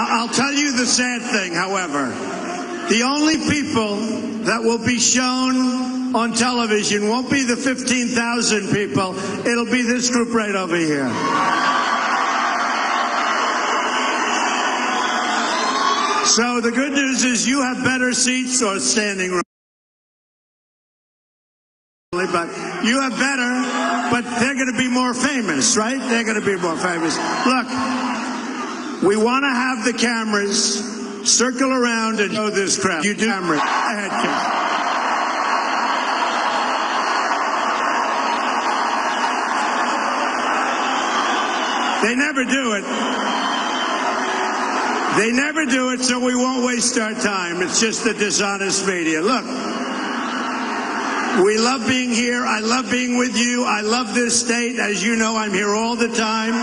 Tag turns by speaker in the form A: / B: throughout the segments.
A: I'll tell you the sad thing, however. The only people that will be shown on television won't be the 15,000 people. It'll be this group right over here. So the good news is you have better seats or standing room. But you have better, but they're going to be more famous, right? They're going to be more famous. Look, we want to have the cameras circle around and show this crowd. You do camera. Go ahead, kid. They never do it. They never do it, so we won't waste our time. It's just the dishonest media. Look. We love being here. I love being with you. I love this state. As you know, I'm here all the time.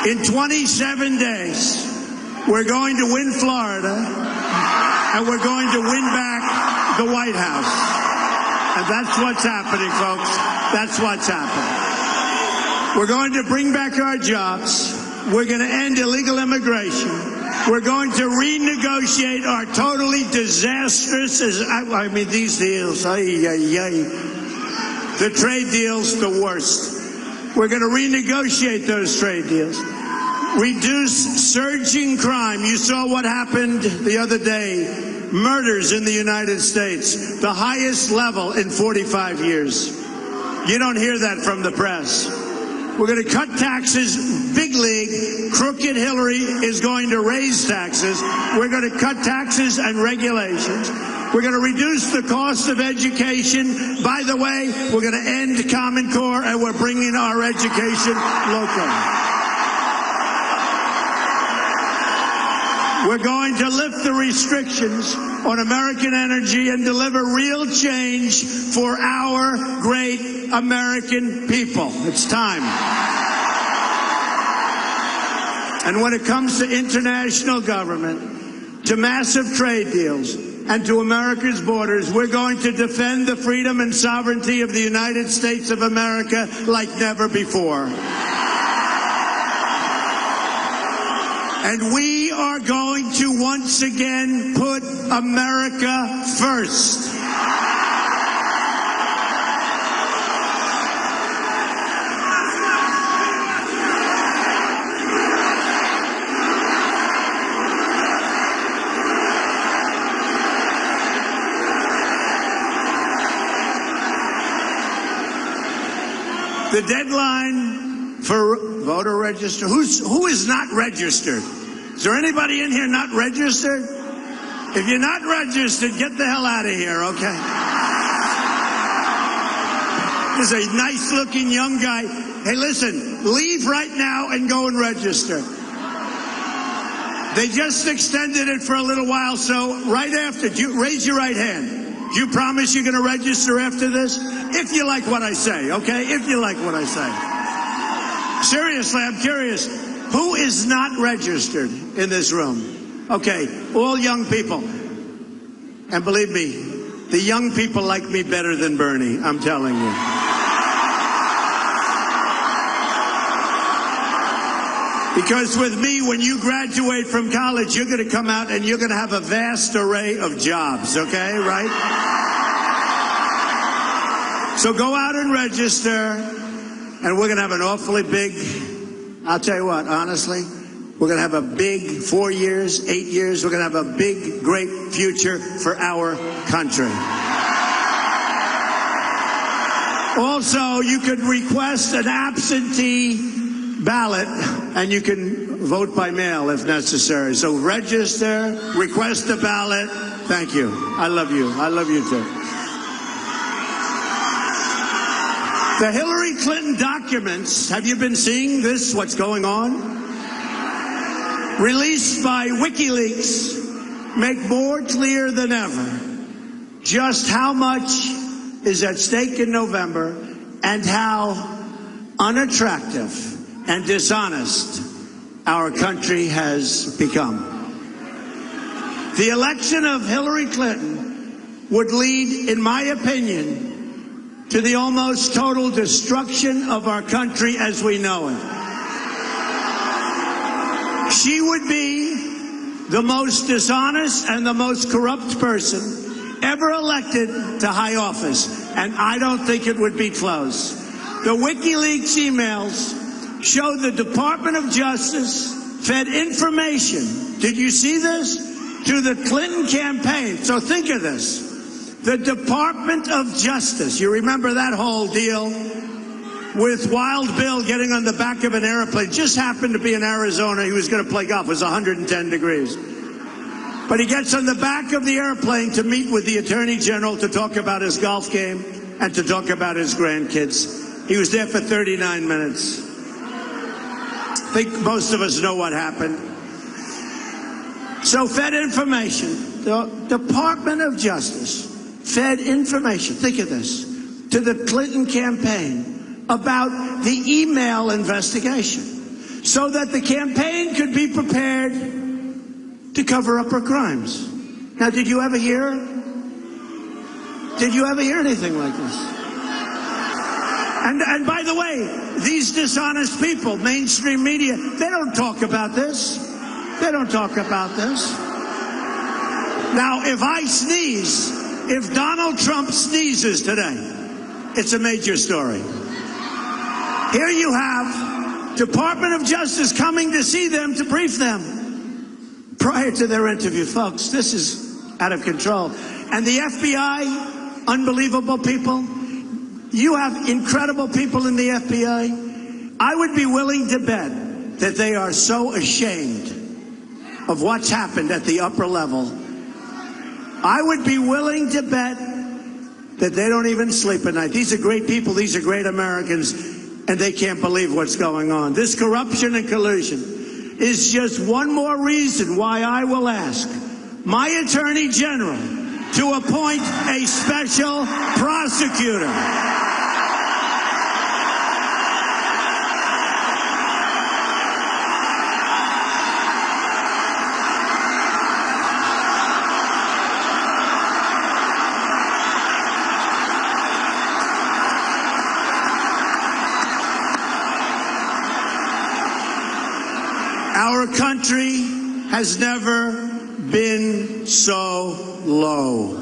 A: In 27 days, we're going to win Florida, and we're going to win back the White House. And that's what's happening, folks. That's what's happening. We're going to bring back our jobs. We're going to end illegal immigration. We're going to renegotiate our totally disastrous, these deals, the trade deals, the worst. We're going to renegotiate those trade deals. Reduce surging crime. You saw what happened the other day. Murders in the United States, the highest level in 45 years. You don't hear that from the press. We're going to cut taxes, big league. Crooked Hillary is going to raise taxes. We're going to cut taxes and regulations. We're going to reduce the cost of education. By the way, we're going to end Common Core, and we're bringing our education local. We're going to lift the restrictions on American energy and deliver real change for our great American people. It's time. And when it comes to international government, to massive trade deals, and to America's borders, we're going to defend the freedom and sovereignty of the United States of America like never before. And we are going to once again put America first. The deadline for voter register. Who is not registered? Is there anybody in here not registered? If you're not registered, get the hell out of here, okay? There's a nice-looking young guy. Hey, listen, leave right now and go and register. They just extended it for a little while, so right after, raise your right hand. Do you promise you're going to register after this? If you like what I say, okay? If you like what I say. Seriously, I'm curious. Who is not registered in this room? Okay, all young people. And believe me, the young people like me better than Bernie, I'm telling you. Because with me, when you graduate from college, you're going to come out and you're going to have a vast array of jobs, okay, right? So go out and register, and we're going to have an awfully big, I'll tell you what, honestly, we're going to have a big 4 years, 8 years, we're going to have a big, great future for our country. Also, you could request an absentee ballot, and you can vote by mail if necessary. So register, request a ballot. Thank you. I love you. I love you too. The Hillary Clinton documents, have you been seeing this, what's going on? Released by WikiLeaks, make more clear than ever just how much is at stake in November and how unattractive and dishonest our country has become. The election of Hillary Clinton would lead, in my opinion, to the almost total destruction of our country as we know it. She would be the most dishonest and the most corrupt person ever elected to high office. And I don't think it would be close. The WikiLeaks emails show the Department of Justice fed information. Did you see this? To the Clinton campaign. So think of this. The Department of Justice. You remember that whole deal with Wild Bill getting on the back of an airplane. Just happened to be in Arizona. He was going to play golf. It was 110 degrees. But he gets on the back of the airplane to meet with the Attorney General to talk about his golf game and to talk about his grandkids. He was there for 39 minutes. I think most of us know what happened. So fed information. The Department of Justice fed information. Think of this. To the Clinton campaign about the email investigation so that the campaign could be prepared to cover up her crimes. Now, did you ever hear anything like this? And by the way, these dishonest people, mainstream media, they don't talk about this. They don't talk about this. Now, if I sneeze, if Donald Trump sneezes today, it's a major story. Here you have Department of Justice coming to see them, to brief them prior to their interview. Folks, this is out of control. And the FBI, unbelievable people. You have incredible people in the FBI. I would be willing to bet that they are so ashamed of what's happened at the upper level. I would be willing to bet that they don't even sleep at night. These are great people. These are great Americans, and they can't believe what's going on. This corruption and collusion is just one more reason why I will ask my Attorney General to appoint a special prosecutor. Our country has never been so low.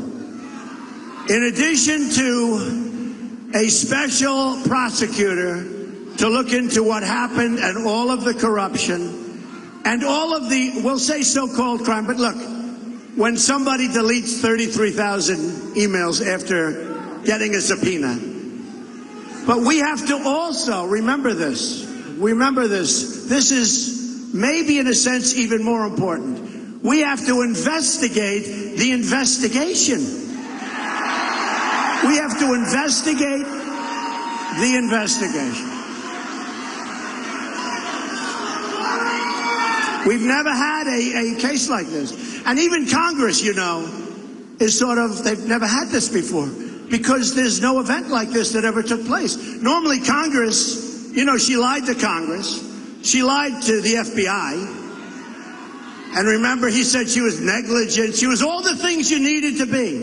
A: In addition to a special prosecutor to look into what happened and all of the corruption and all of the, we'll say so-called crime, but look, when somebody deletes 33,000 emails after getting a subpoena, but we have to also remember this, this is maybe in a sense even more important. We have to investigate the investigation. We have to investigate the investigation. We've never had a case like this. And even Congress, you know, is sort of, they've never had this before because there's no event like this that ever took place. Normally Congress, you know, she lied to Congress. She lied to the FBI. And remember, he said she was negligent. She was all the things you needed to be.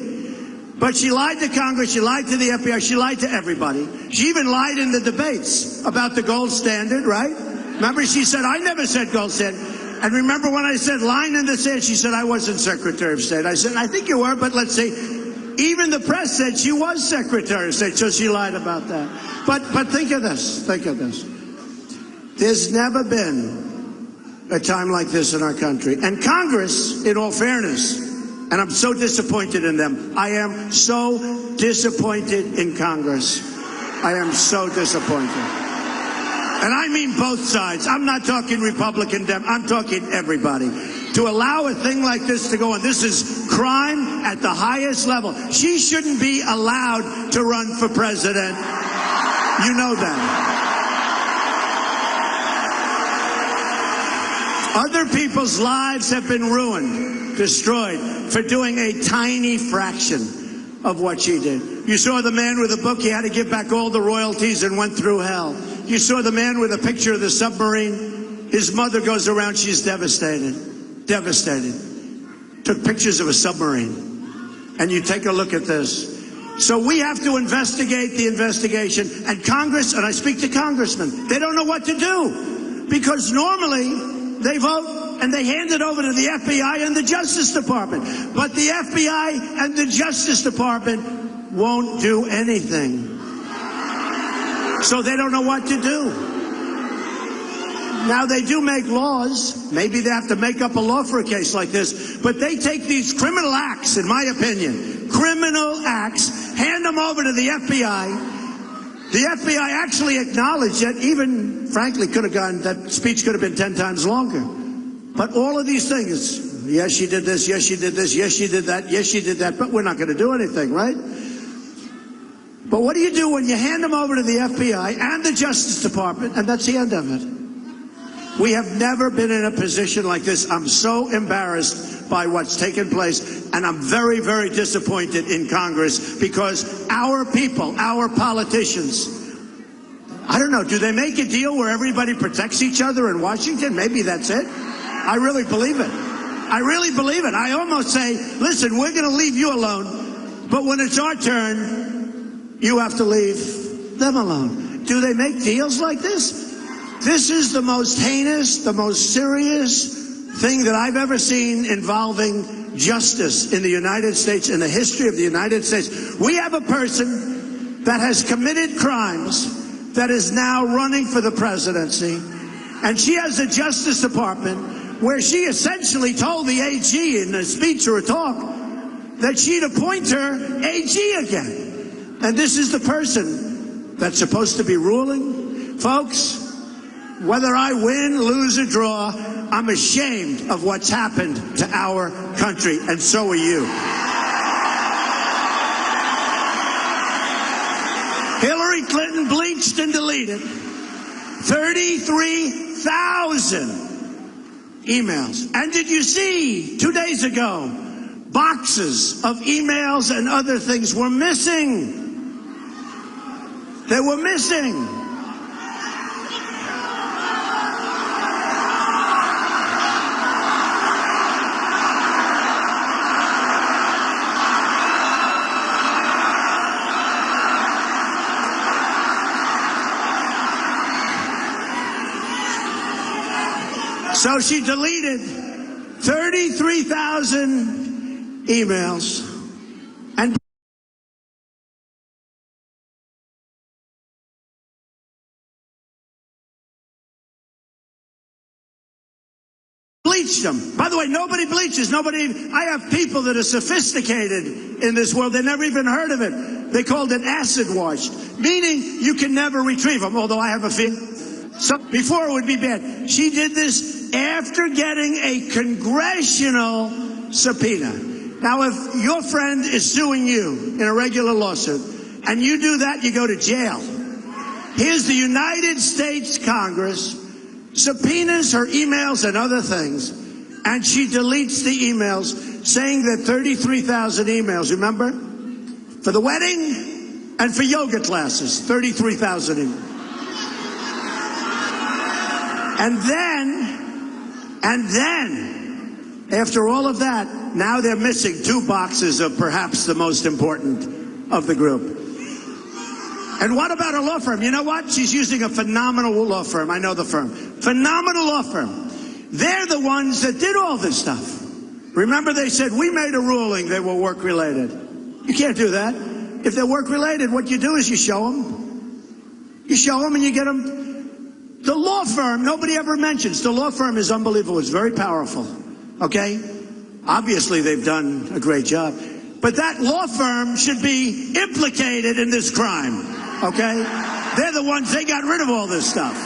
A: But she lied to Congress. She lied to the FBI. She lied to everybody. She even lied in the debates about the gold standard, right? Remember, she said, I never said gold standard. And remember when I said line in the sand, she said, I wasn't Secretary of State. I said, I think you were, but let's see. Even the press said she was Secretary of State, so she lied about that. But think of this. Think of this. There's never been a time like this in our country. And Congress, in all fairness, and I'm so disappointed in them. I am so disappointed in Congress. I am so disappointed. And I mean both sides. I'm not talking Republican, I'm talking everybody. To allow a thing like this to go on, this is crime at the highest level. She shouldn't be allowed to run for president. You know that. Other people's lives have been ruined, destroyed, for doing a tiny fraction of what she did. You saw the man with a book, he had to give back all the royalties and went through hell. You saw the man with a picture of the submarine. His mother goes around, she's devastated, devastated. Took pictures of a submarine. And you take a look at this. So we have to investigate the investigation. And Congress, and I speak to congressmen, they don't know what to do. Because normally they vote, and they hand it over to the FBI and the Justice Department. But the FBI and the Justice Department won't do anything. So they don't know what to do. Now, they do make laws. Maybe they have to make up a law for a case like this. But they take these criminal acts, in my opinion, criminal acts, hand them over to the FBI. The FBI actually acknowledged that even, frankly, that speech could have been 10 times longer. But all of these things, yes, she did this, yes, she did this, yes, she did that, yes, she did that, but we're not going to do anything, right? But what do you do when you hand them over to the FBI and the Justice Department, and that's the end of it? We have never been in a position like this. I'm so embarrassed by what's taken place, and I'm very, very disappointed in Congress because our people, our politicians, I don't know, do they make a deal where everybody protects each other in Washington? Maybe that's it. I really believe it. I really believe it. I almost say, listen, we're going to leave you alone, but when it's our turn, you have to leave them alone. Do they make deals like this? This is the most heinous, the most serious thing that I've ever seen involving justice in the United States, in the history of the United States. We have a person that has committed crimes that is now running for the presidency, and she has a Justice Department where she essentially told the AG in a speech or a talk that she'd appoint her AG again. And this is the person that's supposed to be ruling. Folks, whether I win, lose, or draw, I'm ashamed of what's happened to our country, and so are you. Hillary Clinton bleached and deleted 33,000 emails. And did you see, 2 days ago, boxes of emails and other things were missing? They were missing. So she deleted 33,000 emails and bleached them. By the way, nobody bleaches. I have people that are sophisticated in this world. They never even heard of it. They called it acid wash, meaning you can never retrieve them, although I have a feeling. So before it would be bad. She did this after getting a congressional subpoena. Now, if your friend is suing you in a regular lawsuit and you do that, you go to jail. Here's the United States Congress subpoenas her emails and other things, and she deletes the emails saying that 33,000 emails, remember? For the wedding and for yoga classes, 33,000 emails. And then, after all of that, now they're missing 2 boxes of perhaps the most important of the group. And what about a law firm? You know what? She's using a phenomenal law firm. I know the firm. Phenomenal law firm. They're the ones that did all this stuff. Remember, they said, we made a ruling they were work-related. You can't do that. If they're work-related, what you do is you show them. You show them and you get them. The law firm, nobody ever mentions. The law firm is unbelievable. It's very powerful, okay? Obviously, they've done a great job. But that law firm should be implicated in this crime, okay? They're the ones, they got rid of all this stuff.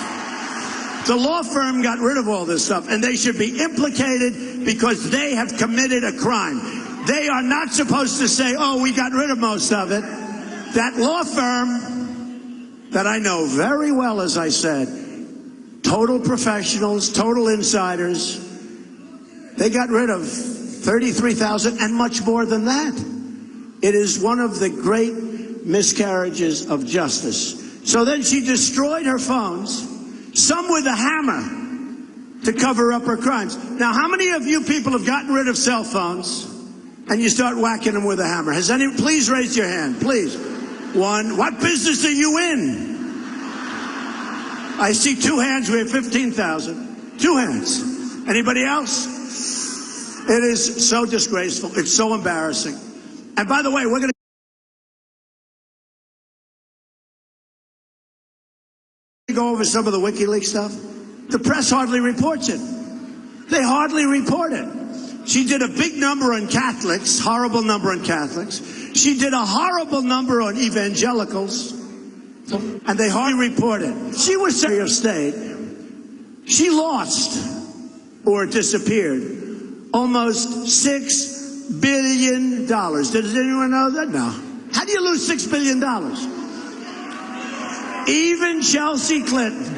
A: The law firm got rid of all this stuff, and they should be implicated because they have committed a crime. They are not supposed to say, oh, we got rid of most of it. That law firm that I know very well, as I said, total professionals, total insiders. They got rid of 33,000 and much more than that. It is one of the great miscarriages of justice. So then she destroyed her phones, some with a hammer to cover up her crimes. Now, how many of you people have gotten rid of cell phones and you start whacking them with a hammer? Has any? Please raise your hand, please. 1. What business are you in? I see 2 hands. We have 15,000. 2 hands. Anybody else? It is so disgraceful. It's so embarrassing. And by the way, we're going to go over some of the WikiLeaks stuff. The press hardly reports it. They hardly report it. She did a big number on Catholics, horrible number on Catholics. She did a horrible number on evangelicals, and they hardly report it. She was Secretary of State. She lost, or disappeared, almost $6 billion. Does anyone know that? No. How do you lose $6 billion? Even Chelsea Clinton,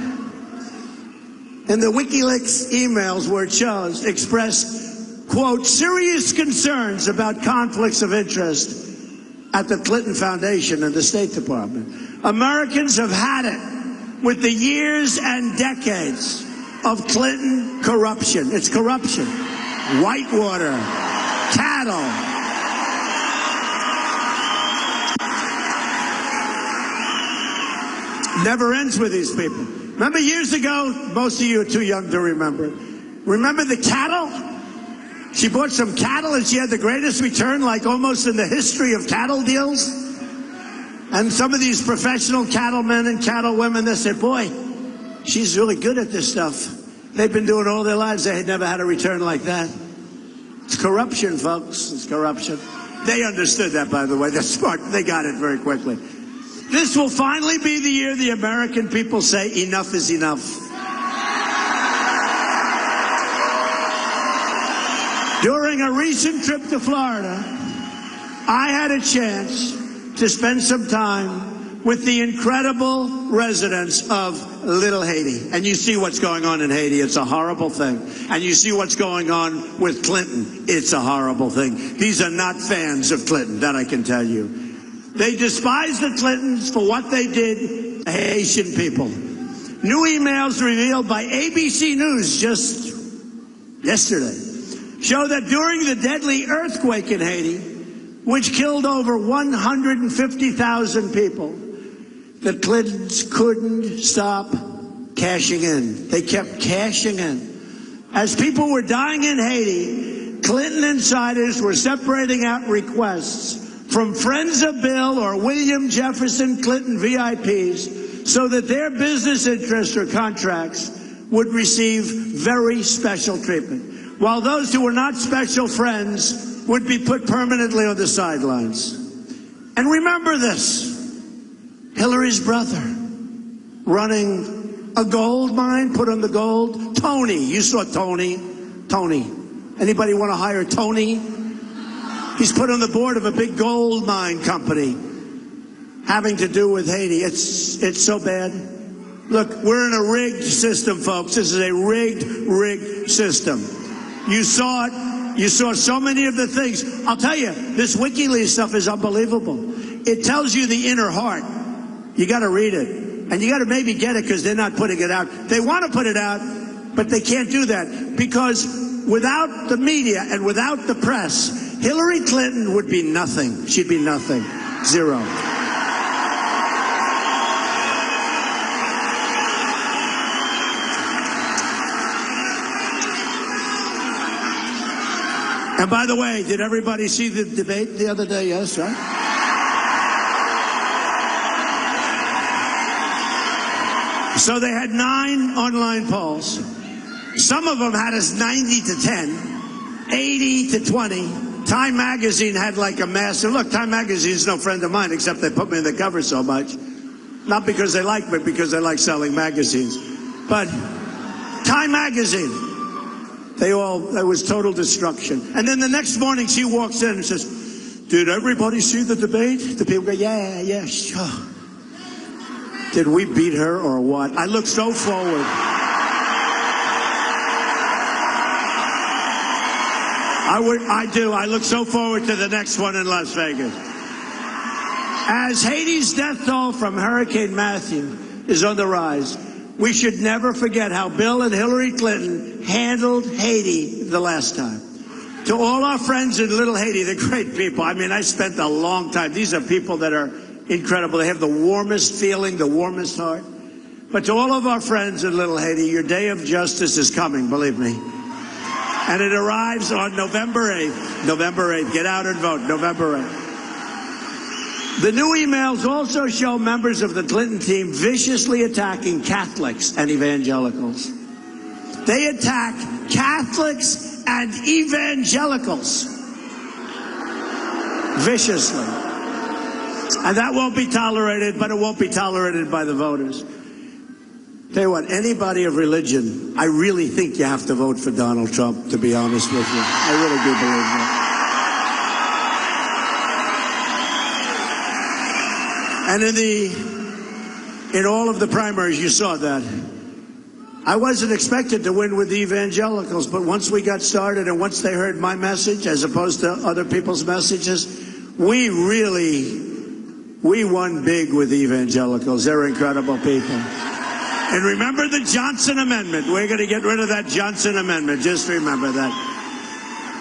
A: in the WikiLeaks emails where it shows, expressed, quote, serious concerns about conflicts of interest at the Clinton Foundation and the State Department. Americans have had it with the years and decades of Clinton corruption. It's corruption. Whitewater, cattle. Never ends with these people. Remember years ago, most of you are too young to remember. Remember the cattle? She bought some cattle and she had the greatest return, like almost in the history of cattle deals. And some of these professional cattlemen and cattlewomen, they said, boy, she's really good at this stuff. They've been doing all their lives. They had never had a return like that. It's corruption, folks. It's corruption. They understood that, by the way. They're smart. They got it very quickly. This will finally be the year the American people say enough is enough. During a recent trip to Florida, I had a chance to spend some time with the incredible residents of Little Haiti. And you see what's going on in Haiti. It's a horrible thing. And you see what's going on with Clinton. It's a horrible thing. These are not fans of Clinton, that I can tell you. They despise the Clintons for what they did to Haitian people. New emails revealed by ABC News just yesterday show that during the deadly earthquake in Haiti, which killed over 150,000 people, the Clintons couldn't stop cashing in. They kept cashing in. As people were dying in Haiti, Clinton insiders were separating out requests from friends of Bill or William Jefferson Clinton VIPs so that their business interests or contracts would receive very special treatment, while those who were not special friends would be put permanently on the sidelines. And remember this, Hillary's brother running a gold mine, put on the gold. Tony, you saw Tony. Tony. Anybody want to hire Tony? He's put on the board of a big gold mine company having to do with Haiti. It's so bad. Look, we're in a rigged system, folks. This is a rigged system. You saw it. You saw so many of the things. I'll tell you, this WikiLeaks stuff is unbelievable. It tells you the inner heart. You got to read it. And you got to maybe get it because they're not putting it out. They want to put it out, but they can't do that because without the media and without the press, Hillary Clinton would be nothing. She'd be nothing. Zero. And by the way, did everybody see the debate the other day? Yes, right? So they had 9 online polls. Some of them had us 90 to 10, 80 to 20. Time Magazine had like a massive, look, Time Magazine's no friend of mine, except they put me in the cover so much. Not because they like me, because they like selling magazines. But Time Magazine, it was total destruction. And then the next morning she walks in and says, did everybody see the debate? The people go, yeah, sure. Did we beat her or what? I look so forward. I do. I look so forward to the next one in Las Vegas. As Haiti's death toll from Hurricane Matthew is on the rise, we should never forget how Bill and Hillary Clinton handled Haiti the last time. To all our friends in Little Haiti, they're great people. I mean, I spent a long time. These are people that are incredible. They have the warmest feeling, the warmest heart. But to all of our friends in Little Haiti, your day of justice is coming, believe me. And it arrives on November 8th. November 8th. Get out and vote. November 8th. The new emails also show members of the Clinton team viciously attacking Catholics and evangelicals. They attack Catholics and evangelicals viciously. And that won't be tolerated, but it won't be tolerated by the voters. Tell you what, anybody of religion, I really think you have to vote for Donald Trump, to be honest with you. I really do believe that. And in all of the primaries, you saw that. I wasn't expected to win with the evangelicals, but once we got started and once they heard my message as opposed to other people's messages, we won big with the evangelicals. They're incredible people. And remember the Johnson Amendment. We're going to get rid of that Johnson Amendment. Just remember that.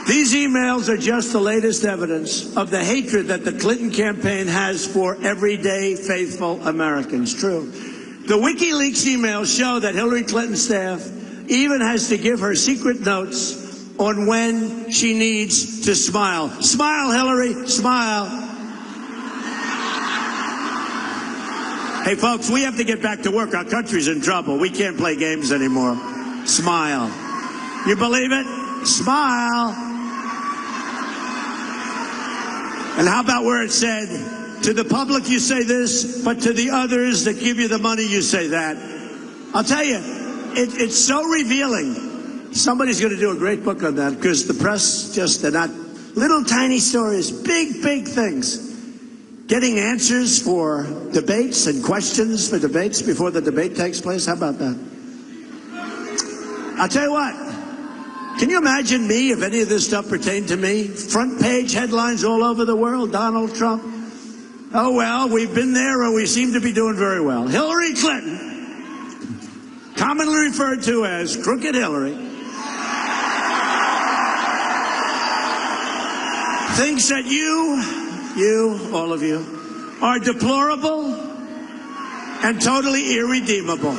A: These emails are just the latest evidence of the hatred that the Clinton campaign has for everyday faithful Americans. True. The WikiLeaks emails show that Hillary Clinton's staff even has to give her secret notes on when she needs to smile. Smile, Hillary, smile. Hey, folks, we have to get back to work. Our country's in trouble. We can't play games anymore. Smile. You believe it? Smile. And how about where it said, to the public you say this, but to the others that give you the money you say that? I'll tell you, it's so revealing. Somebody's going to do a great book on that because the press they're not little tiny stories, big, big things. Getting answers for debates and questions for debates before the debate takes place. How about that? I'll tell you what. Can you imagine me if any of this stuff pertained to me? Front page headlines all over the world. Donald Trump. Oh, well, we've been there and we seem to be doing very well. Hillary Clinton, commonly referred to as Crooked Hillary, thinks that you, all of you, are deplorable and totally irredeemable.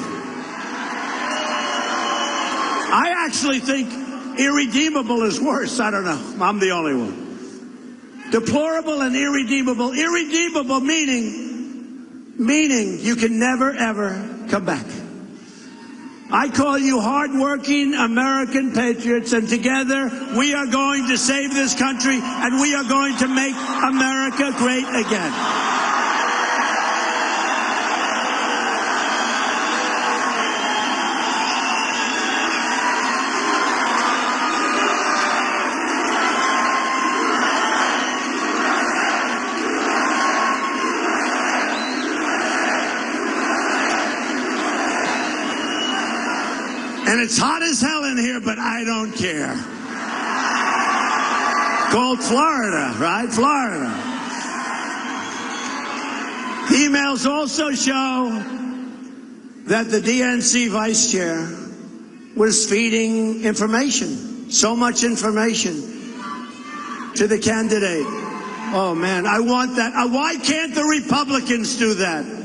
A: I actually think irredeemable is worse. I don't know. I'm the only one. Deplorable and irredeemable. Irredeemable meaning you can never, ever come back. I call you hardworking American patriots, and together we are going to save this country, and we are going to make America great again. And it's hot as hell in here, but I don't care. Called Florida, right? Florida. The emails also show that the DNC vice chair was feeding information, so much information, to the candidate. Oh, man, I want that. Why can't the Republicans do that?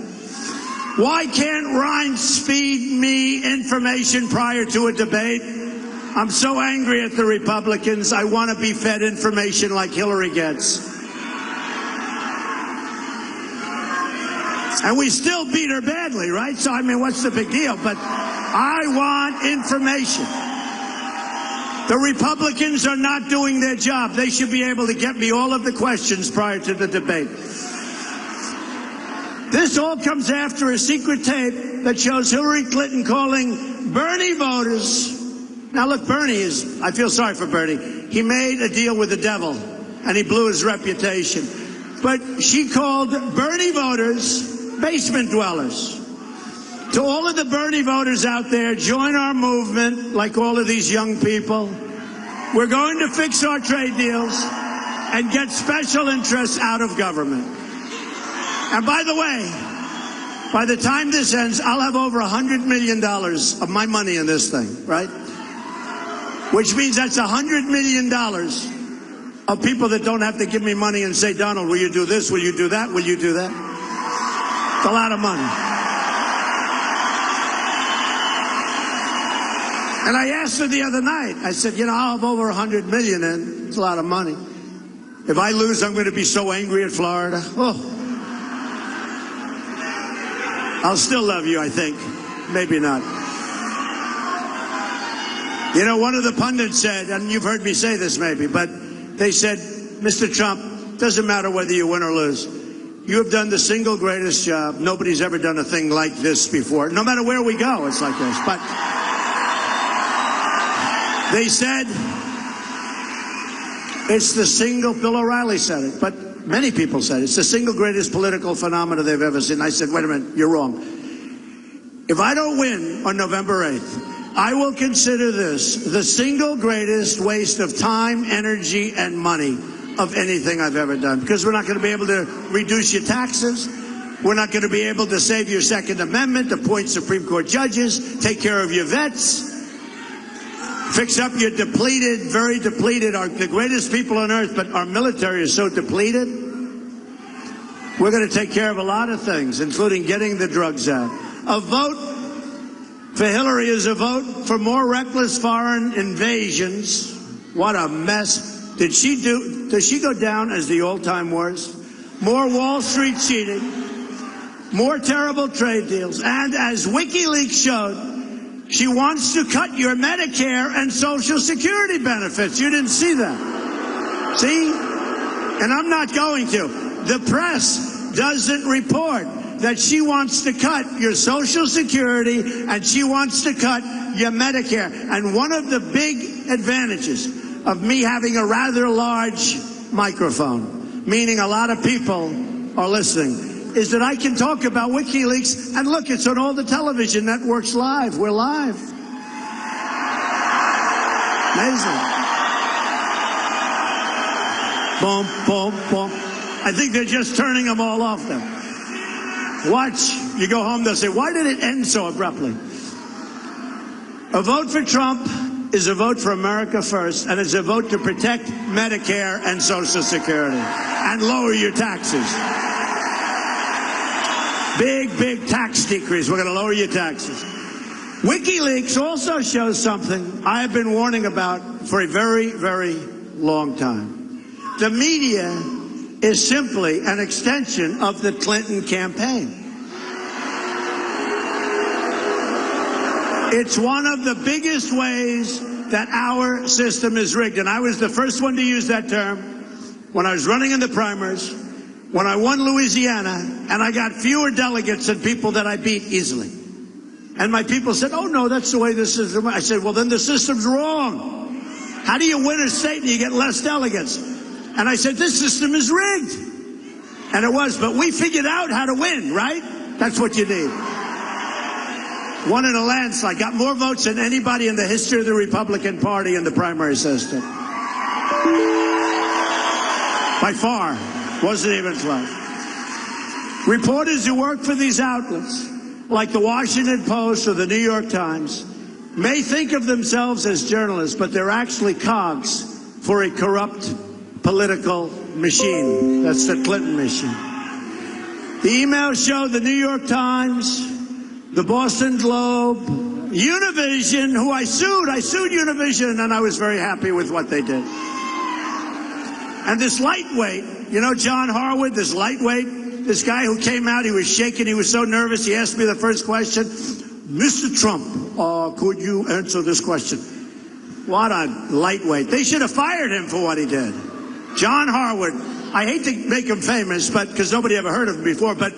A: Why can't Reince feed me information prior to a debate? I'm so angry at the Republicans. I want to be fed information like Hillary gets. And we still beat her badly, right? So, I mean, what's the big deal? But I want information. The Republicans are not doing their job. They should be able to get me all of the questions prior to the debate. This all comes after a secret tape that shows Hillary Clinton calling Bernie voters. Now, look, I feel sorry for Bernie. He made a deal with the devil, and he blew his reputation. But she called Bernie voters basement dwellers. To all of the Bernie voters out there, join our movement, like all of these young people. We're going to fix our trade deals and get special interests out of government. And by the way, by the time this ends, I'll have over $100 million of my money in this thing, right? Which means that's $100 million of people that don't have to give me money and say, Donald, will you do this? Will you do that? Will you do that? It's a lot of money. And I asked her the other night, I said, you know, I'll have over 100 million in. It's a lot of money. If I lose, I'm going to be so angry at Florida. Oh. I'll still love you, I think. Maybe not. You know, one of the pundits said, and you've heard me say this maybe, but they said, Mr. Trump, doesn't matter whether you win or lose. You have done the single greatest job. Nobody's ever done a thing like this before. No matter where we go, it's like this. But they said it's the single, Bill O'Reilly said it, but many people said it. It's the single greatest political phenomenon they've ever seen. I said, wait a minute, you're wrong. If I don't win on November 8th, I will consider this the single greatest waste of time, energy, and money of anything I've ever done. Because we're not going to be able to reduce your taxes. We're not going to be able to save your Second Amendment, appoint Supreme Court judges, take care of your vets, fix up your depleted, very depleted, the greatest people on earth, but our military is so depleted. We're going to take care of a lot of things, including getting the drugs out. A vote for Hillary is a vote for more reckless foreign invasions. What a mess. Does she go down as the all-time worst? More Wall Street cheating, more terrible trade deals, and as WikiLeaks showed, she wants to cut your Medicare and Social Security benefits. You didn't see that. See? And I'm not going to. The press doesn't report that she wants to cut your Social Security and she wants to cut your Medicare. And one of the big advantages of me having a rather large microphone, meaning a lot of people are listening, is that I can talk about WikiLeaks, and look, it's on all the television networks live. We're live. Amazing. Boom, boom, boom. I think they're just turning them all off now. Watch. You go home, they'll say, why did it end so abruptly? A vote for Trump is a vote for America first, and it's a vote to protect Medicare and Social Security and lower your taxes. Big, big tax decrease. We're going to lower your taxes. WikiLeaks also shows something I have been warning about for a very, very long time. The media is simply an extension of the Clinton campaign. It's one of the biggest ways that our system is rigged. And I was the first one to use that term when I was running in the primaries, when I won Louisiana, and I got fewer delegates than people that I beat easily. And my people said, oh, no, that's the way the system is. I said, well, then the system's wrong. How do you win a state and you get less delegates? And I said, this system is rigged. And it was, but we figured out how to win, right? That's what you need. Won in a landslide, got more votes than anybody in the history of the Republican Party in the primary system. By far, wasn't even close. Reporters who work for these outlets, like the Washington Post or the New York Times, may think of themselves as journalists, but they're actually cogs for a corrupt political machine. That's the Clinton machine. The emails show the New York Times, the Boston Globe, Univision, who I sued Univision, and I was very happy with what they did. And this lightweight, you know, John Harwood, this lightweight, this guy who came out, he was shaking, he was so nervous, he asked me the first question, Mr. Trump, could you answer this question? What a lightweight. They should have fired him for what he did. John Harwood, I hate to make him famous, but because nobody ever heard of him before, but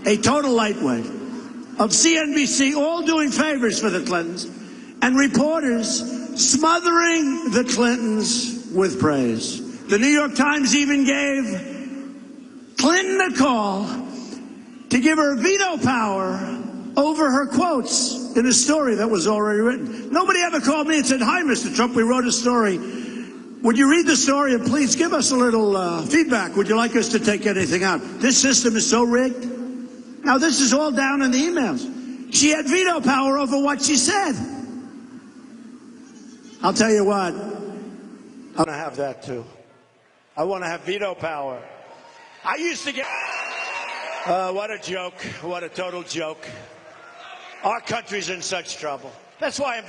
A: a total lightweight. Of CNBC, all doing favors for the Clintons, and reporters smothering the Clintons with praise. The New York Times even gave Clinton a call to give her veto power over her quotes in a story that was already written. Nobody ever called me and said, hi, Mr. Trump, we wrote a story. Would you read the story and please give us a little feedback? Would you like us to take anything out? This system is so rigged. Now, this is all down in the emails. She had veto power over what she said. I'll tell you what, I want to have that too. I want to have veto power. I used to get... what a joke. What a total joke. Our country's in such trouble. That's why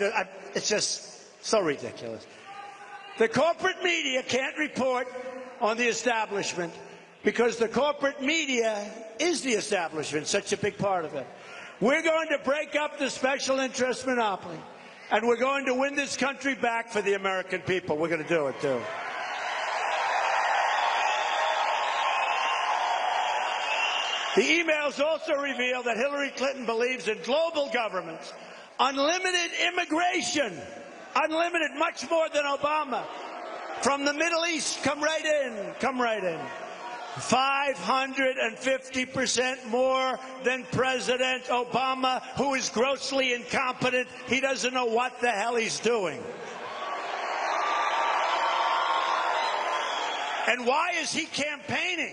A: it's just so ridiculous. The corporate media can't report on the establishment because the corporate media is the establishment, such a big part of it. We're going to break up the special interest monopoly, and we're going to win this country back for the American people. We're going to do it, too. The emails also reveal that Hillary Clinton believes in global governments, unlimited immigration, unlimited, much more than Obama. From the Middle East, come right in, come right in. 550% more than President Obama, who is grossly incompetent. He doesn't know what the hell he's doing. And why is he campaigning?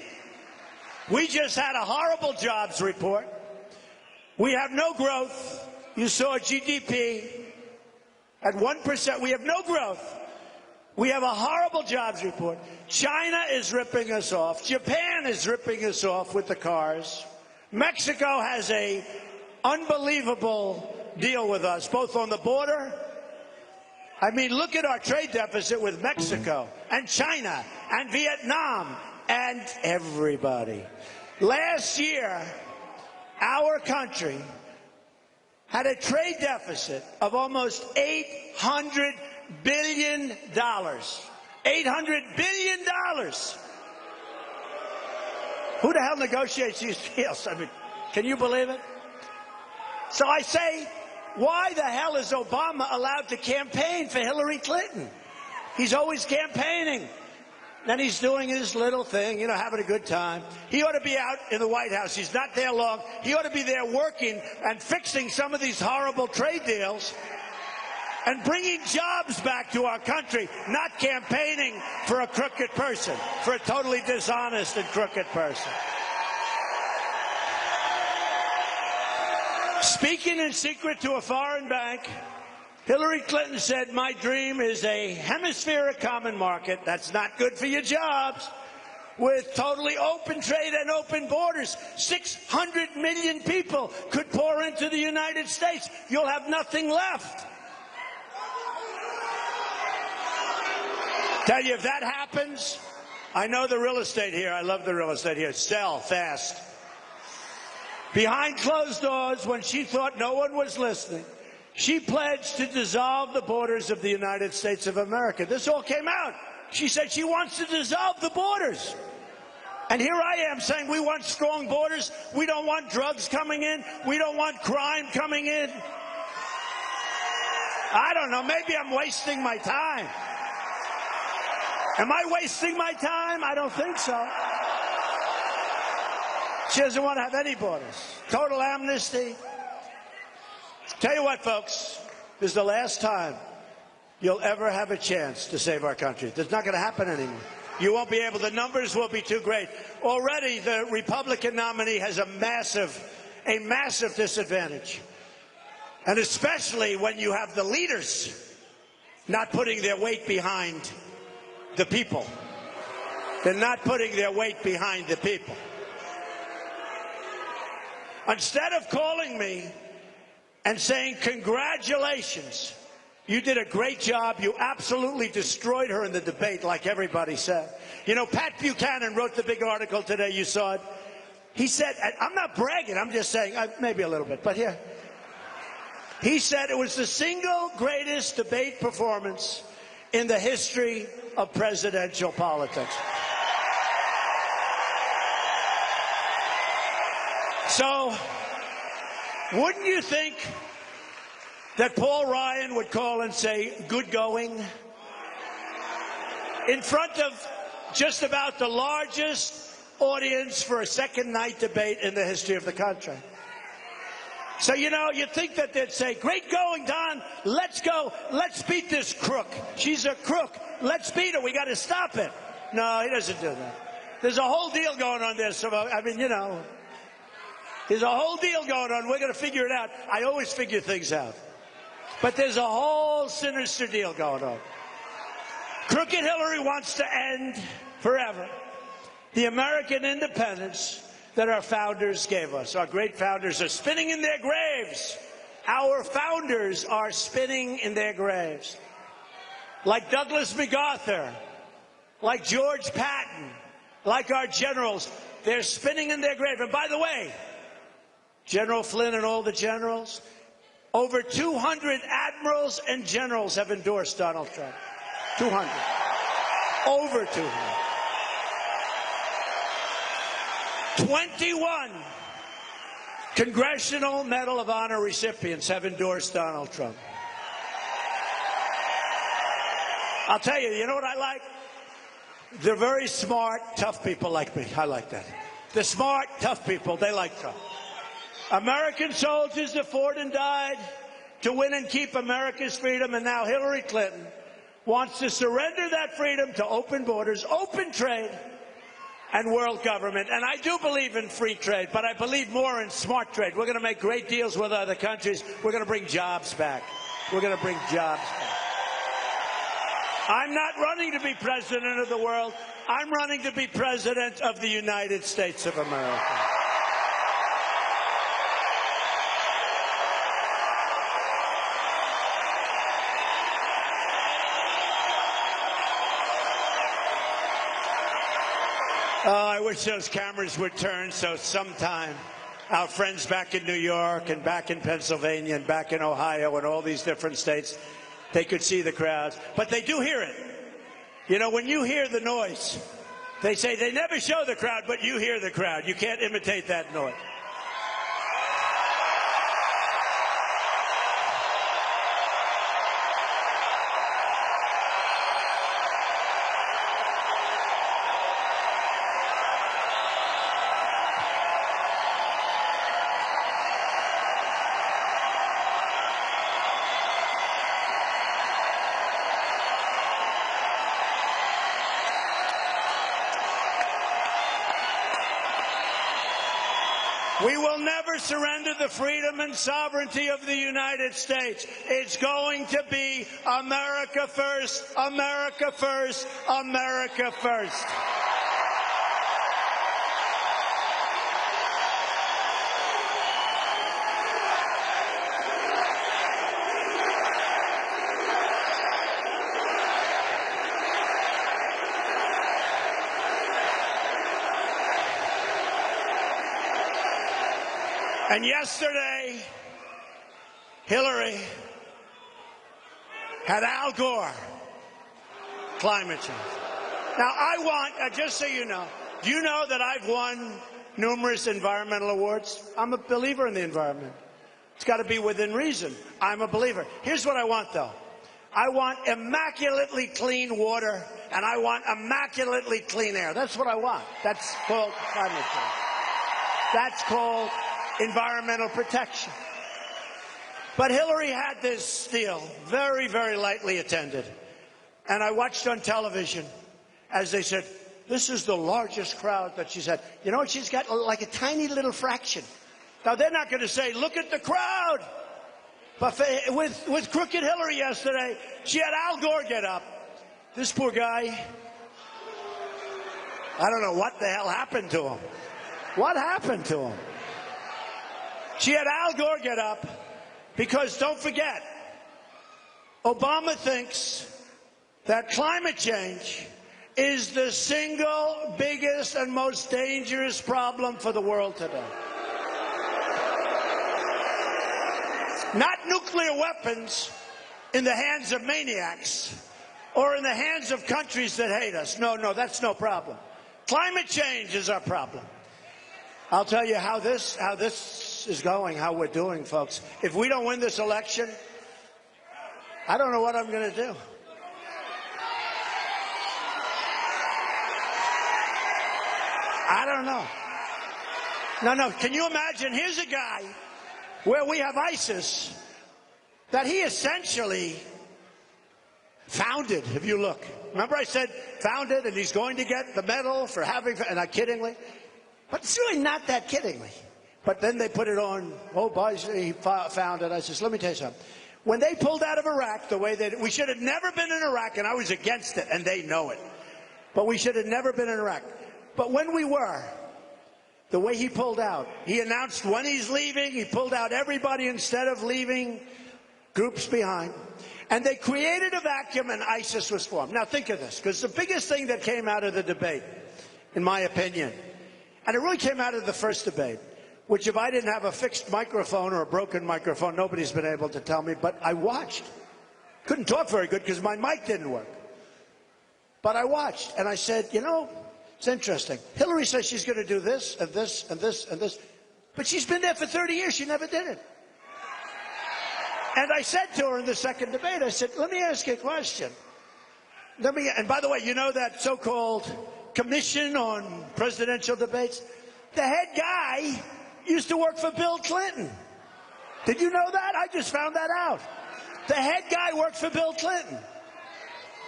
A: We just had a horrible jobs report. We have no growth. You saw GDP at 1%. We have no growth. We have a horrible jobs report. China is ripping us off. Japan is ripping us off with the cars. Mexico has an unbelievable deal with us, both on the border. I mean, look at our trade deficit with Mexico and China and Vietnam and everybody. Last year, our country had a trade deficit of almost $800 billion. $800 billion. Who the hell negotiates these deals? I mean, can you believe it? So I say, why the hell is Obama allowed to campaign for Hillary Clinton? He's always campaigning. Then he's doing his little thing, you know, having a good time. He ought to be out in the White House. He's not there long. He ought to be there working and fixing some of these horrible trade deals and bringing jobs back to our country, not campaigning for a crooked person, for a totally dishonest and crooked person. Speaking in secret to a foreign bank, Hillary Clinton said, my dream is a hemispheric common market. That's not good for your jobs. With totally open trade and open borders, 600 million people could pour into the United States. You'll have nothing left. Tell you, if that happens, I know the real estate here. I love the real estate here. Sell fast. Behind closed doors, when she thought no one was listening, she pledged to dissolve the borders of the United States of America. This all came out. She said she wants to dissolve the borders. And here I am saying we want strong borders. We don't want drugs coming in. We don't want crime coming in. I don't know. Maybe I'm wasting my time. Am I wasting my time? I don't think so. She doesn't want to have any borders. Total amnesty. Tell you what, folks, this is the last time you'll ever have a chance to save our country. That's not going to happen anymore. You won't be able. The numbers will be too great. Already, the Republican nominee has a massive disadvantage. And especially when you have the leaders not putting their weight behind the people. They're not putting their weight behind the people. Instead of calling me and saying, congratulations, you did a great job, you absolutely destroyed her in the debate, like everybody said. You know, Pat Buchanan wrote the big article today, you saw it. He said, I'm not bragging, I'm just saying, maybe a little bit, but here. He said it was the single greatest debate performance in the history of presidential politics. So, wouldn't you think that Paul Ryan would call and say, good going? In front of just about the largest audience for a second night debate in the history of the country. So, you know, you'd think that they'd say, great going, Don, let's go, let's beat this crook. She's a crook, let's beat her, we got to stop it. No, he doesn't do that. There's a whole deal going on there, so, I mean, you know. There's a whole deal going on. We're going to figure it out. I always figure things out. But there's a whole sinister deal going on. Crooked Hillary wants to end forever the American independence that our founders gave us. Our great founders are spinning in their graves. Our founders are spinning in their graves. Like Douglas MacArthur, like George Patton, like our generals. They're spinning in their grave. And by the way, General Flynn and all the generals, over 200 admirals and generals have endorsed Donald Trump. 200. Over 200. 21 Congressional Medal of Honor recipients have endorsed Donald Trump. I'll tell you, you know what I like? They're very smart, tough people like me. I like that. The smart, tough people, they like Trump. American soldiers that fought and died to win and keep America's freedom, and now Hillary Clinton wants to surrender that freedom to open borders, open trade, and world government. And I do believe in free trade, but I believe more in smart trade. We're going to make great deals with other countries. We're going to bring jobs back. We're going to bring jobs back. I'm not running to be president of the world. I'm running to be president of the United States of America. Oh, I wish those cameras would turn so sometime our friends back in New York and back in Pennsylvania and back in Ohio and all these different states, they could see the crowds. But they do hear it. You know, when you hear the noise, they say they never show the crowd, but you hear the crowd. You can't imitate that noise. We will never surrender the freedom and sovereignty of the United States. It's going to be America first, America first, America first. And yesterday, Hillary had Al Gore, climate change. Now, I want, just so you know, do you know that I've won numerous environmental awards? I'm a believer in the environment. It's got to be within reason. I'm a believer. Here's what I want, though. I want immaculately clean water, and I want immaculately clean air. That's what I want. That's called climate change. That's called environmental protection. But Hillary had this deal, very, very lightly attended. And I watched on television as they said, this is the largest crowd that she's had. You know what? She's got like a tiny little fraction. Now, they're not going to say, look at the crowd. But with crooked Hillary yesterday, she had Al Gore get up. This poor guy, I don't know what the hell happened to him. What happened to him? She had Al Gore get up because, don't forget, Obama thinks that climate change is the single biggest and most dangerous problem for the world today. Not nuclear weapons in the hands of maniacs or in the hands of countries that hate us. No, no, that's no problem. Climate change is our problem. I'll tell you how this is going, how we're doing, folks. If we don't win this election, I don't know what I'm going to do. I don't know. No, can you imagine? Here's a guy where we have ISIS that he essentially founded, if you look. Remember I said founded, and he's going to get the medal for having, and not kiddingly. But it's really not that kiddingly. But then they put it on, he found it. I says, let me tell you something. When they pulled out of Iraq the way we should have never been in Iraq, and I was against it, and they know it. But we should have never been in Iraq. But when we were, the way he pulled out. He announced when he's leaving. He pulled out everybody instead of leaving groups behind. And they created a vacuum, and ISIS was formed. Now think of this, because the biggest thing that came out of the debate, in my opinion, and it really came out of the first debate, which if I didn't have a fixed microphone or a broken microphone, nobody's been able to tell me, but I watched. Couldn't talk very good because my mic didn't work. But I watched, and I said, you know, it's interesting. Hillary says she's going to do this and this and this and this, but she's been there for 30 years. She never did it. And I said to her in the second debate, I said, let me ask you a question. And by the way, you know that so-called commission on presidential debates? The head guy used to work for Bill Clinton. Did you know that? I just found that out. The head guy worked for Bill Clinton.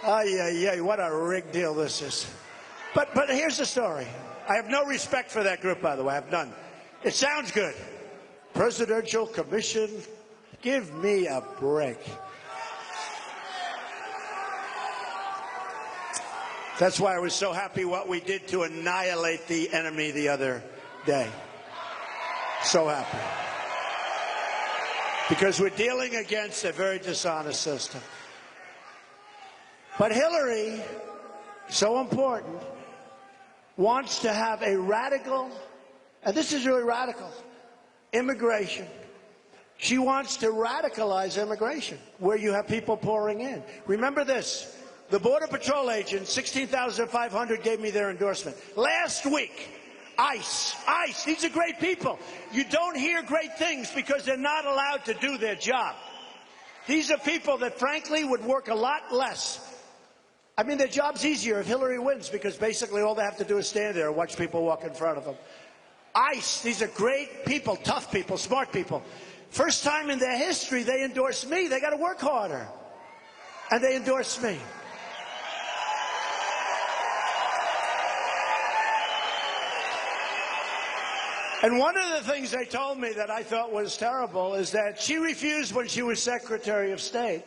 A: Yeah, what a rigged deal this is. But here's the story. I have no respect for that group, by the way. I have none. It sounds good. Presidential commission. Give me a break. That's why I was so happy what we did to annihilate the enemy the other day. So happy. Because we're dealing against a very dishonest system. But Hillary, so important, wants to have a radical, and this is really radical, immigration. She wants to radicalize immigration, where you have people pouring in. Remember this, the Border Patrol agents, 16,500 gave me their endorsement. Last week, ICE, these are great people. You don't hear great things because they're not allowed to do their job. These are people that, frankly, would work a lot less. I mean, their job's easier if Hillary wins because basically all they have to do is stand there and watch people walk in front of them. ICE, these are great people, tough people, smart people. First time in their history they endorsed me. They got to work harder. And they endorsed me. And one of the things they told me that I thought was terrible is that she refused when she was Secretary of State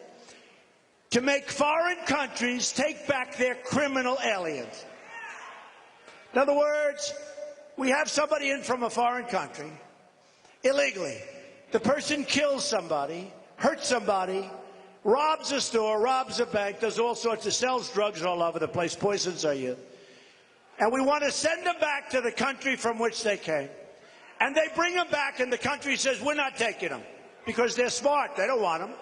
A: to make foreign countries take back their criminal aliens. In other words, we have somebody in from a foreign country illegally. The person kills somebody, hurts somebody, robs a store, robs a bank, does all sorts of, sells drugs all over the place, poisons our youth. And we want to send them back to the country from which they came. And they bring them back, and the country says, we're not taking them because they're smart. They don't want them.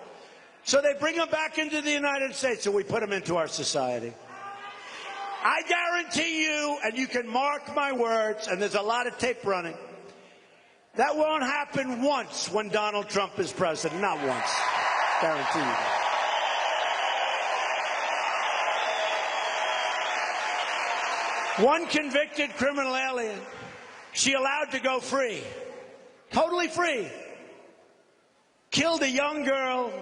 A: So they bring them back into the United States, and we put them into our society. I guarantee you, and you can mark my words, and there's a lot of tape running, that won't happen once when Donald Trump is president. Not once. Guarantee you that. One convicted criminal alien, she allowed to go free. Totally free. Killed a young girl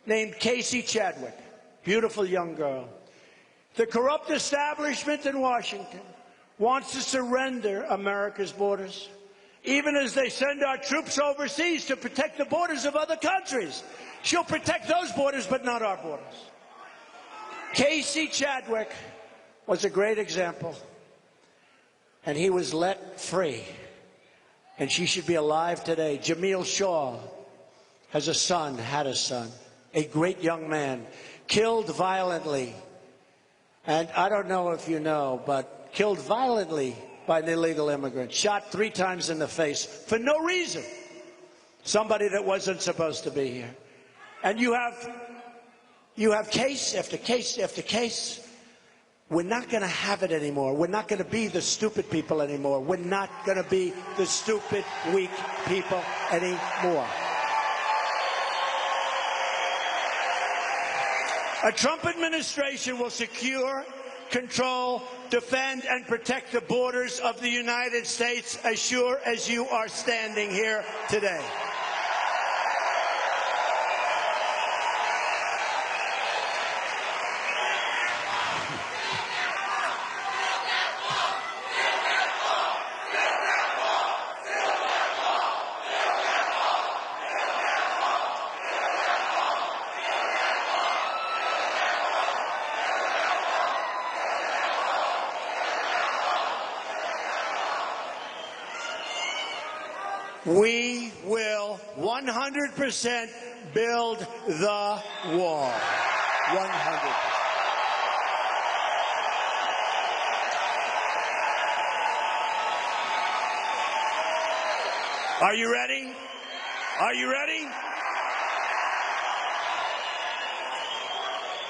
A: named Casey Chadwick. Beautiful young girl. The corrupt establishment in Washington wants to surrender America's borders, even as they send our troops overseas to protect the borders of other countries. She'll protect those borders, but not our borders. Casey Chadwick was a great example, and he was let free, and she should be alive today. Jameel Shaw has a son, had a son, a great young man, killed violently, and I don't know if you know, but killed violently by an illegal immigrant, shot 3 times in the face for no reason. Somebody that wasn't supposed to be here. And you have case after case after case. We're not going to have it anymore. We're not going to be the stupid people anymore. We're not going to be the stupid, weak people anymore. A Trump administration will secure, control, defend, and protect the borders of the United States as sure as you are standing here today. We will 100% build the wall. 100%. Are you ready? Are you ready?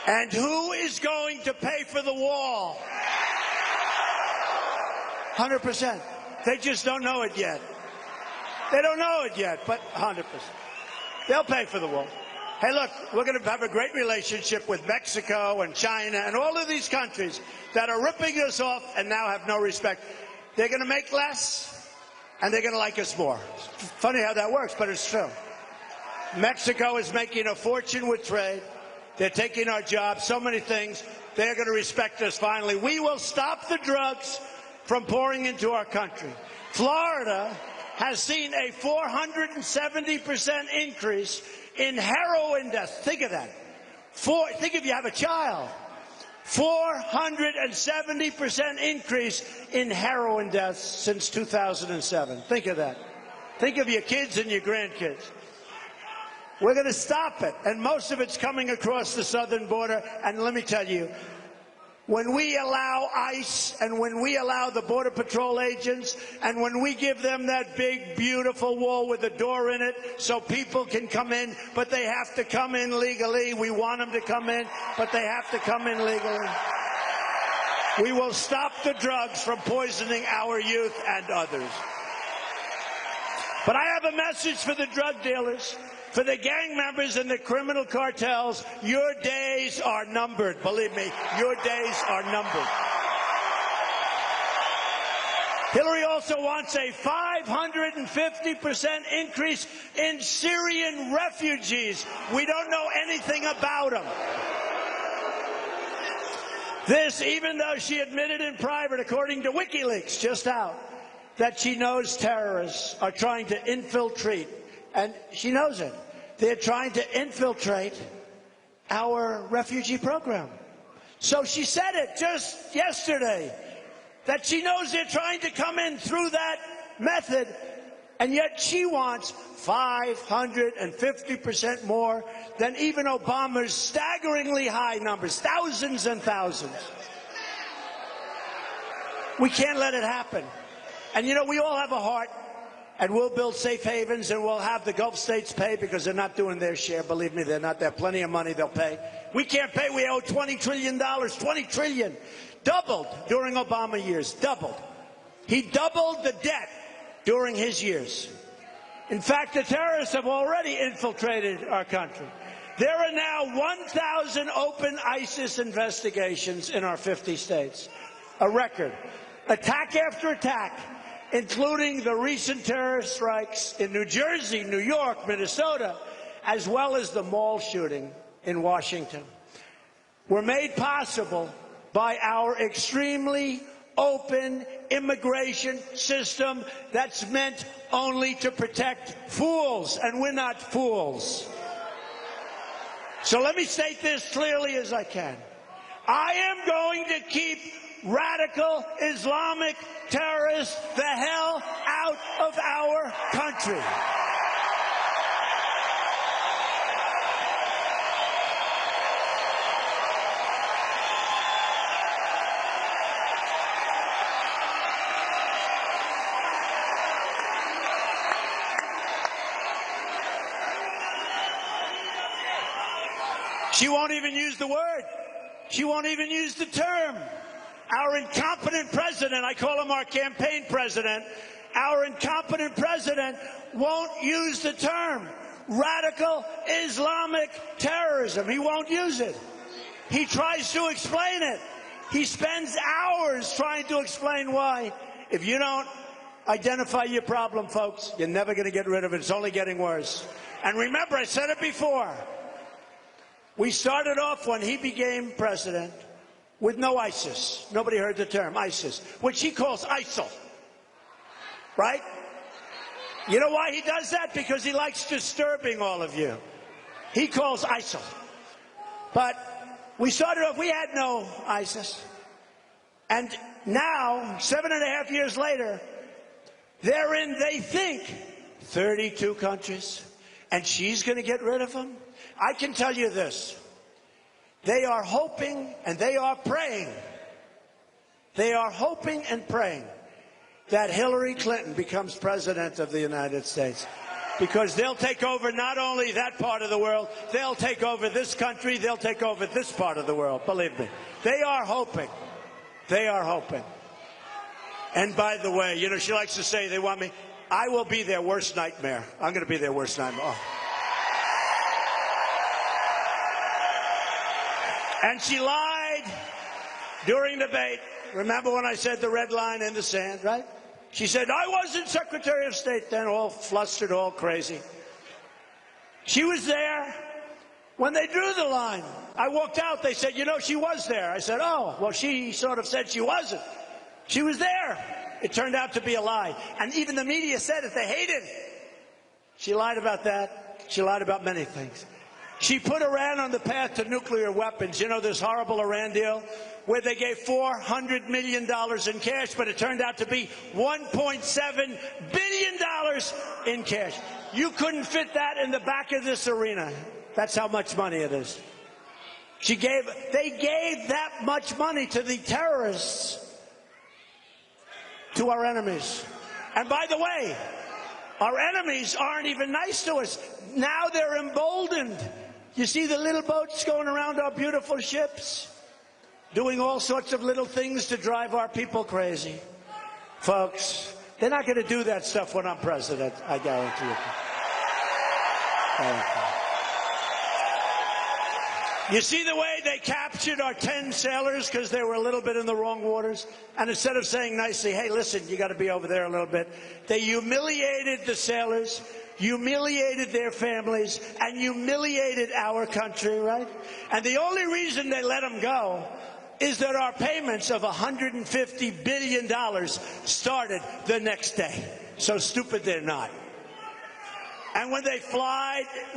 A: And who is going to pay for the wall? 100%. They just don't know it yet. They don't know it yet, but 100%. They'll pay for the wall. Hey, look, we're going to have a great relationship with Mexico and China and all of these countries that are ripping us off and now have no respect. They're going to make less, and they're going to like us more. It's funny how that works, but it's true. Mexico is making a fortune with trade. They're taking our jobs, so many things. They're going to respect us finally. We will stop the drugs from pouring into our country. Florida has seen a 470% increase in heroin deaths. Think of that. Think if you have a child. 470% increase in heroin deaths since 2007. Think of that. Think of your kids and your grandkids. We're going to stop it, and most of it's coming across the southern border. And let me tell you, when we allow ICE and when we allow the Border Patrol agents and when we give them that big, beautiful wall with a door in it so people can come in, but they have to come in legally. We want them to come in, but they have to come in legally. We will stop the drugs from poisoning our youth and others. But I have a message for the drug dealers. For the gang members and the criminal cartels, your days are numbered. Believe me, your days are numbered. Hillary also wants a 550% increase in Syrian refugees. We don't know anything about them. This, even though she admitted in private, according to WikiLeaks, just out, that she knows terrorists are trying to infiltrate. And she knows it. They're trying to infiltrate our refugee program. So she said it just yesterday, that she knows they're trying to come in through that method, and yet she wants 550% more than even Obama's staggeringly high numbers, thousands and thousands. We can't let it happen. And you know, we all have a heart. And we'll build safe havens, and we'll have the Gulf states pay because they're not doing their share. Believe me, they're not. They have plenty of money they'll pay. We can't pay. We owe $20 trillion. $20 trillion. Doubled during Obama years. Doubled. He doubled the debt during his years. In fact, the terrorists have already infiltrated our country. There are now 1,000 open ISIS investigations in our 50 states. A record. Attack after attack, including the recent terrorist strikes in New Jersey, New York, Minnesota, as well as the mall shooting in Washington, were made possible by our extremely open immigration system that's meant only to protect fools, and we're not fools. So let me state this clearly as I can. I am going to keep radical Islamic terrorists the hell out of our country. She won't even use the word. She won't even use the term. Our incompetent president, I call him our campaign president, our incompetent president won't use the term radical Islamic terrorism. He won't use it. He tries to explain it. He spends hours trying to explain why. If you don't identify your problem, folks, you're never going to get rid of it. It's only getting worse. And remember, I said it before. We started off when he became president with no ISIS. Nobody heard the term ISIS, which he calls ISIL, right? You know why he does that? Because he likes disturbing all of you. He calls ISIL. But we started off, we had no ISIS. And now, 7.5 years later, they're in, they think, 32 countries, and she's going to get rid of them? I can tell you this. They are hoping and they are praying. They are hoping and praying that Hillary Clinton becomes president of the United States, because they'll take over not only that part of the world, they'll take over this country, they'll take over this part of the world, believe me. They are hoping. They are hoping. And by the way, you know, she likes to say they want me. I will be their worst nightmare. I'm going to be their worst nightmare. Oh. And she lied during debate. Remember when I said the red line in the sand, right? She said, I wasn't Secretary of State then, all flustered, all crazy. She was there when they drew the line. I walked out. They said, you know, she was there. I said, oh, well, she sort of said she wasn't. She was there. It turned out to be a lie. And even the media said it. They hated it. She lied about that. She lied about many things. She put Iran on the path to nuclear weapons. You know, this horrible Iran deal where they gave $400 million in cash, but it turned out to be $1.7 billion in cash. You couldn't fit that in the back of this arena. That's how much money it is. They gave that much money to the terrorists, to our enemies. And by the way, our enemies aren't even nice to us. Now they're emboldened. You see the little boats going around our beautiful ships, doing all sorts of little things to drive our people crazy. Folks, they're not going to do that stuff when I'm president, I guarantee you. You see the way they captured our 10 sailors because they were a little bit in the wrong waters? And instead of saying nicely, hey, listen, you got to be over there a little bit, they humiliated the sailors, humiliated their families, and humiliated our country, right? And the only reason they let them go is that our payments of $150 billion started the next day. So stupid they're not. And when they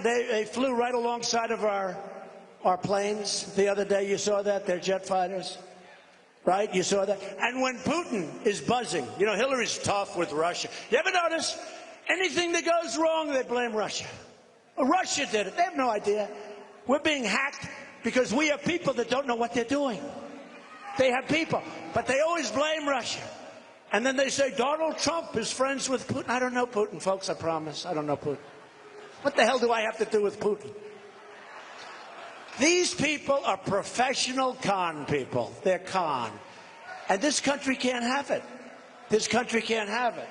A: they flew right alongside of our planes the other day. You saw that? They're jet fighters, right? You saw that? And when Putin is buzzing, you know, Hillary's tough with Russia. You ever notice anything that goes wrong, they blame Russia? Well, Russia did it. They have no idea. We're being hacked because we have people that don't know what they're doing. They have people, but they always blame Russia. And then they say, Donald Trump is friends with Putin. I don't know Putin, folks, I promise. I don't know Putin. What the hell do I have to do with Putin? These people are professional con people. They're con. And this country can't have it. This country can't have it.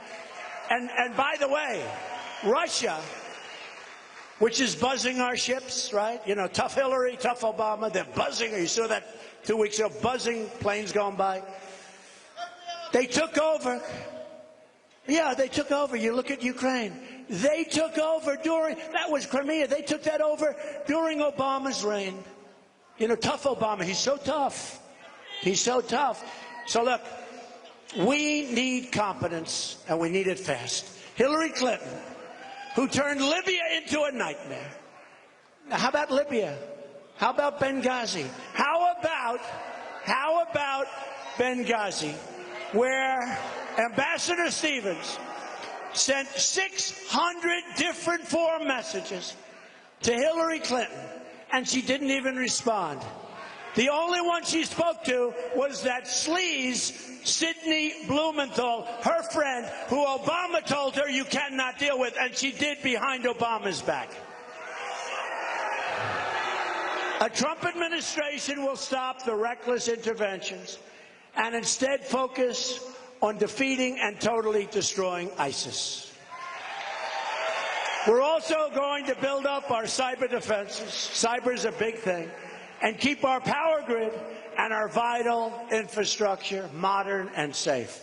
A: And by the way, Russia, which is buzzing our ships, right? You know, tough Hillary, tough Obama, they're buzzing. You saw that 2 weeks ago, buzzing, planes going by. They took over. Yeah, they took over. You look at Ukraine. They took over that was Crimea. They took that over during Obama's reign. You know, tough Obama. He's so tough. He's so tough. So look, we need competence, and we need it fast. Hillary Clinton, who turned Libya into a nightmare. Now, how about Libya? How about Benghazi? How about Benghazi, where Ambassador Stevens sent 600 different foreign messages to Hillary Clinton, and she didn't even respond. The only one she spoke to was that sleaze, Sidney Blumenthal, her friend, who Obama told her you cannot deal with, and she did behind Obama's back. A Trump administration will stop the reckless interventions and instead focus on defeating and totally destroying ISIS. We're also going to build up our cyber defenses. Cyber is a big thing. And keep our power grid and our vital infrastructure modern and safe.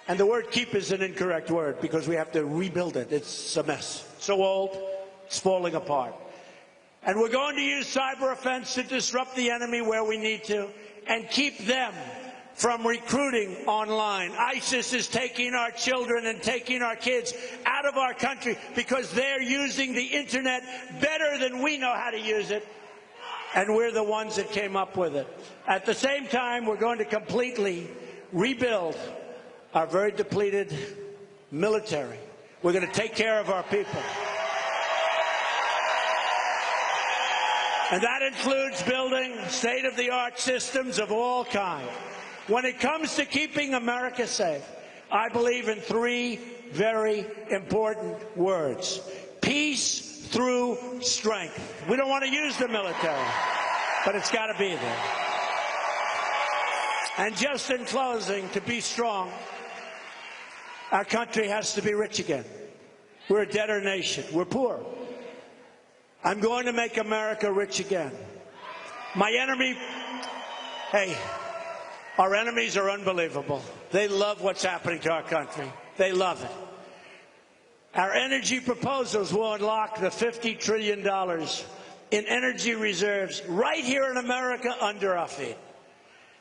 A: And the word keep is an incorrect word because we have to rebuild it. It's a mess. So old, it's falling apart. And we're going to use cyber offense to disrupt the enemy where we need to and keep them from recruiting online. ISIS is taking our children and taking our kids out of our country because they're using the internet better than we know how to use it. And we're the ones that came up with it. At the same time, we're going to completely rebuild our very depleted military. We're going to take care of our people. And that includes building state-of-the-art systems of all kinds. When it comes to keeping America safe, I believe in three very important words: peace through strength. We don't want to use the military, but it's got to be there. And just in closing, to be strong, our country has to be rich again. We're a debtor nation. We're poor. I'm going to make America rich again. My enemy, hey, our enemies are unbelievable. They love what's happening to our country. They love it. Our energy proposals will unlock the $50 trillion in energy reserves right here in America under our feet.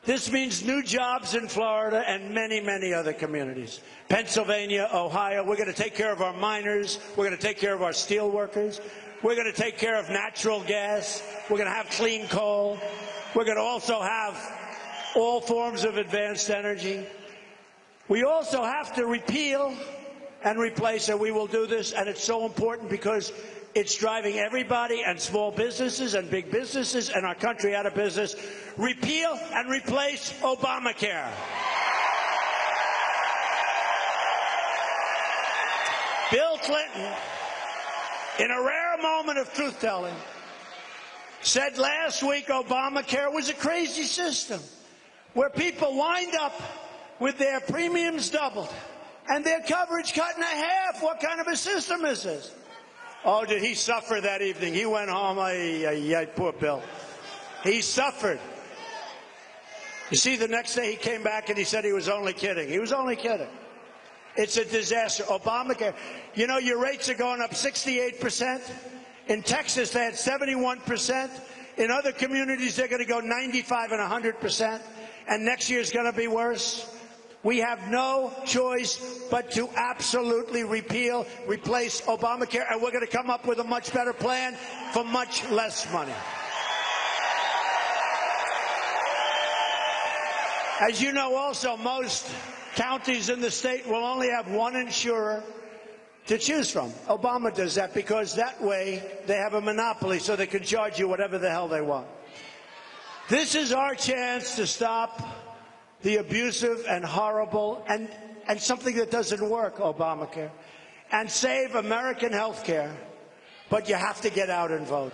A: This means new jobs in Florida and many, many other communities. Pennsylvania, Ohio, we're going to take care of our miners. We're going to take care of our steel workers. We're going to take care of natural gas. We're going to have clean coal. We're going to also have all forms of advanced energy. We also have to repeal and replace, and we will do this, and it's so important because it's driving everybody and small businesses and big businesses and our country out of business. Repeal and replace Obamacare. Bill Clinton, in a rare moment of truth-telling, said last week Obamacare was a crazy system where people wind up with their premiums doubled and their coverage cut in half. What kind of a system is this? Oh, did he suffer that evening? He went home. Poor Bill. He suffered. You see, the next day he came back and he said he was only kidding. He was only kidding. It's a disaster. Obamacare. You know, your rates are going up 68%. In Texas, they had 71%. In other communities, they're going to go 95 and 100%. And next year's going to be worse. We have no choice but to absolutely repeal, replace Obamacare, and we're going to come up with a much better plan for much less money. As you know also, most counties in the state will only have one insurer to choose from. Obama does that because that way they have a monopoly so they can charge you whatever the hell they want. This is our chance to stop the abusive and horrible and something that doesn't work, Obamacare, and save American health care. But you have to get out and vote.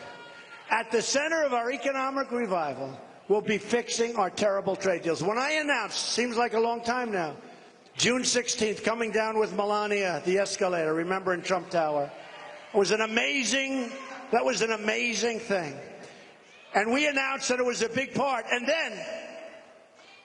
A: At the center of our economic revival will be fixing our terrible trade deals. When I announced, seems like a long time now, June 16th, coming down with Melania, the escalator, remember, in Trump Tower, it was an amazing thing. And we announced that it was a big part. And then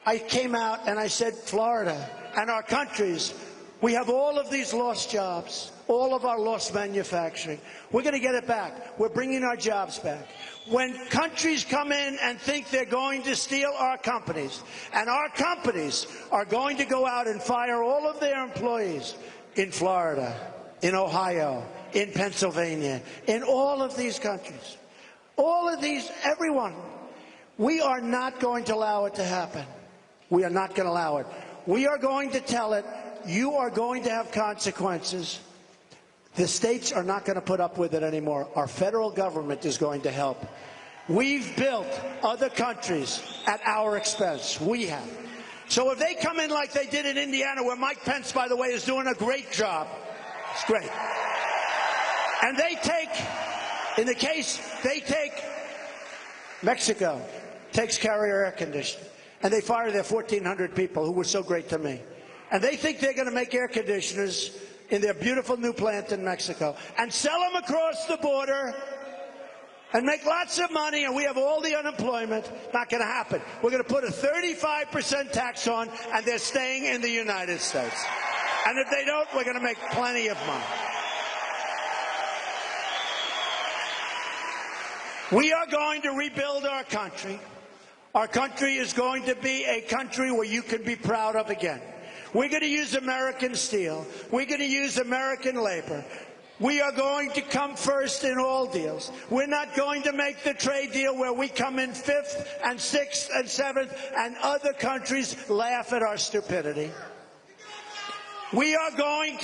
A: I came out and I said, Florida and our countries, we have all of these lost jobs, all of our lost manufacturing. We're going to get it back. We're bringing our jobs back. When countries come in and think they're going to steal our companies, and our companies are going to go out and fire all of their employees in Florida, in Ohio, in Pennsylvania, in all of these countries, all of these, everyone, we are not going to allow it to happen. We are not going to allow it. We are going to tell it, you are going to have consequences. The states are not going to put up with it anymore. Our federal government is going to help. We've built other countries at our expense. We have. So if they come in like they did in Indiana, where Mike Pence, by the way, is doing a great job. It's great. And they take, in the case, they take Mexico, takes Carrier Air Conditioning. And they fire their 1,400 people who were so great to me. And they think they're going to make air conditioners in their beautiful new plant in Mexico and sell them across the border and make lots of money, and we have all the unemployment. Not going to happen. We're going to put a 35% tax on, and they're staying in the United States. And if they don't, we're going to make plenty of money. We are going to rebuild our country. Our country is going to be a country where you can be proud of again. We're going to use American steel. We're going to use American labor. We are going to come first in all deals. We're not going to make the trade deal where we come in 5th and 6th and 7th and other countries laugh at our stupidity. We are going to